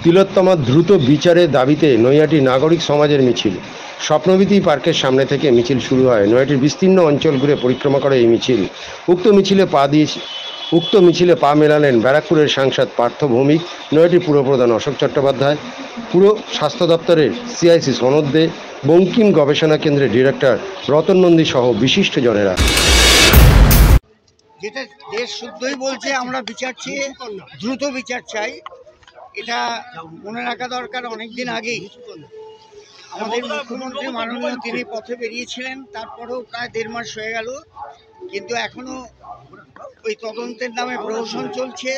তিলোত্তমার দ্রুত বিচারের দাবিতে নৈহাটি নাগরিক সমাজের মিছিল। স্বপ্নবীথি পার্কের সামনে থেকে মিছিল শুরু হয়। নৈহাটির বিস্তীর্ণ অঞ্চল ঘুরে পরিক্রমা করে এই মিছিল। উক্ত মিছিলে পা মেলালেন ব্যারাকপুরের সাংসদ পার্থ ভৌমিক, নৈহাটি পুরপ্রধান অশোক চট্টোপাধ্যায়, পুর স্বাস্থ্য দপ্তরের সিআইসি সনদ দে, বঙ্কিম গবেষণা কেন্দ্রের ডিরেক্টর রতন নন্দী সহ বিশিষ্টজনেরা। যেটা দেশ শুদ্ধই বলছে, আমরা বিচার চেয়ে দ্রুত বিচার চাই। এটা মনে রাখা দরকার। অনেকদিন আগেই আমাদের মুখ্যমন্ত্রী মাননীয় তিনি পথে বেরিয়েছিলেন, তারপরেও প্রায় 1.5 মাস হয়ে গেল, কিন্তু এখনো ওই তদন্তের নামে প্রহসন চলছে।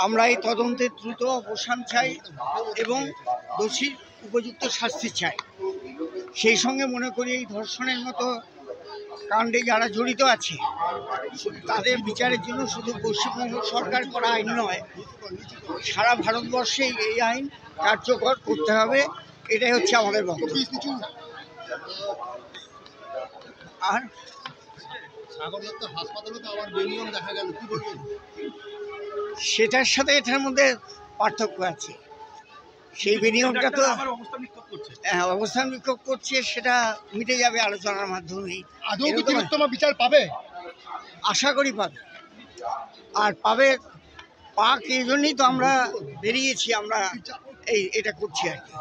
আমরা এই তদন্তের দ্রুত অবসান চাই এবং দোষীর উপযুক্ত শাস্তি চাই। সেই সঙ্গে মনে করি এই ধর্ষণের মতো কাণ্ডে যারা জড়িত আছে তাদের বিচারের জন্য শুধু পশ্চিমবঙ্গ সরকার করা আইন নয়, সারা ভারতবর্ষেই এই আইন কার্যকর করতে হবে। এটাই হচ্ছে আমাদের বক্তব্য। আর সেটার সাথে এটার মধ্যে পার্থক্য আছে। সেই বিনিয়োগটা তো অবস্থান বিক্ষোভ করছে, সেটা মিটে যাবে আলোচনার মাধ্যমেই। বিচার পাবে, আশা করি পাবে। আর পাবে, পাক এই জন্যই তো আমরা বেরিয়েছি, আমরা এটা করছি আর কি।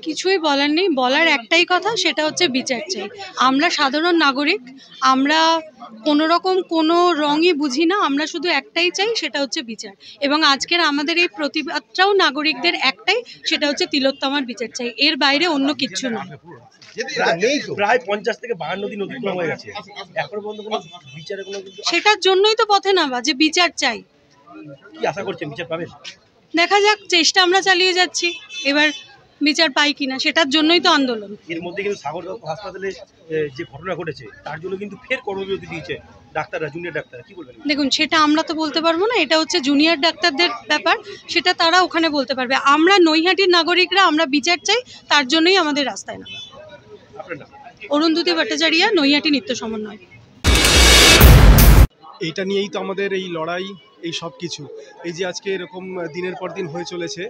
কিছুই বলার নেই, বলার একটাই কথা, সেটা হচ্ছে বিচার চাই। আমরা সাধারণ নাগরিক, আমরা কোনো রকম কোনো রঙই বুঝি না, আমরা শুধু একটাই চাই, সেটা হচ্ছে বিচার। এবং আজকের আমাদের এই প্রতিবাদটাও নাগরিকদের একটাই, সেটা হচ্ছে তিলোত্তমার বিচার চাই, এর বাইরে অন্য কিচ্ছু নয়। প্রায় 50 থেকে 52 দিন অতিক্রম হয়ে গেছে, এখনো পর্যন্ত কোনো বিচারে কোনো। সেটার জন্যই তো পথে নামা, যে বিচার চাই। কি আশা করছেন বিচার পাবেন? দেখা যাক, চেষ্টা আমরা চালিয়ে যাচ্ছি, এবার বিচার পাই কিনা সেটার জন্যই তো আন্দোলন। এর মধ্যে কিন্তু সাগর হাসপাতালে যে ঘটনা ঘটেছে তার জন্য কিন্তু ফের কর্মবিরতি দিয়েছে ডাক্তাররা, জুনিয়র ডাক্তার, কি বলবেন? দেখুন, সেটা আমরা তো বলতে পারবো না, এটা হচ্ছে জুনিয়র ডাক্তারদের ব্যাপার, সেটা তারা ওখানে বলতে পারবে। আমরা নৈহাটির নাগরিকরা আমরা বিচার চাই, তার জন্যই আমাদের রাস্তায় নামা। অরুন্ধতী ভট্টাচার্য, নৈহাটি নিত্য সমন্বয়। এইটা নিয়েই তো আমাদের এই লড়াই, এই সব কিছু, এই যে আজকে এরকম দিনের পর দিন হয়ে চলেছে,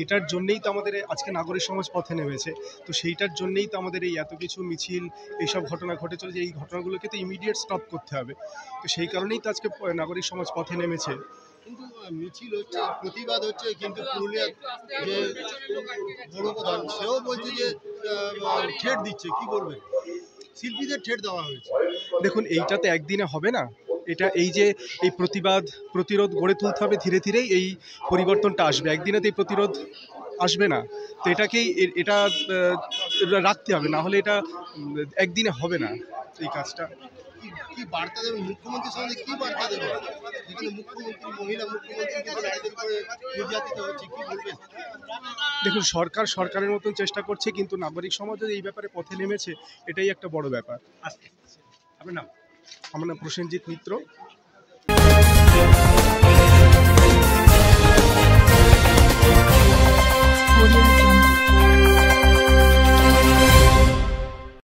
এটার জন্যেই তো আমাদের আজকে নাগরিক সমাজ পথে নেমেছে। তো সেইটার জন্যেই তো আমাদের এই এত কিছু মিছিল, এইসব ঘটনা ঘটে চলেছে। এই ঘটনাগুলোকে তো ইমিডিয়েট স্টপ করতে হবে। তো সেই কারণেই তো আজকে নাগরিক সমাজ পথে নেমেছে। কিন্তু মিছিল হচ্ছে, প্রতিবাদ হচ্ছে, কিন্তু পুরুলিয়ার যে বড় প্রধান সেও বলছে যে ঠেট দিচ্ছে, কি করবে? শিল্পীদের ঠেট দেওয়া হয়েছে। দেখুন, এইটা তো একদিনে হবে না। এটা এই যে এই প্রতিরোধ গড়ে তুলতে হবে, ধীরে ধীরেই এই পরিবর্তনটা আসবে। একদিনে তো এই প্রতিরোধ আসবে না। তো এটা রাখতে হবে, না হলে এটা একদিনে হবে না এই কাজটা। কি বার্তা দেবেন মুখ্যমন্ত্রীর সঙ্গে? কি বার্তা দেবেন যেখানে মুখ্যমন্ত্রী, মহিলা মুখ্যমন্ত্রী কিন্তু নারীদের উপরে নির্যাতিত হচ্ছে, কি বলবেন? দেখুন, সরকারের মতন চেষ্টা করছে, কিন্তু নাগরিক সমাজও এই ব্যাপারে পথে নেমেছে, এটাই একটা বড় ব্যাপার। আপনার নাম? আমার নাম প্রসেনজিৎ মিত্র।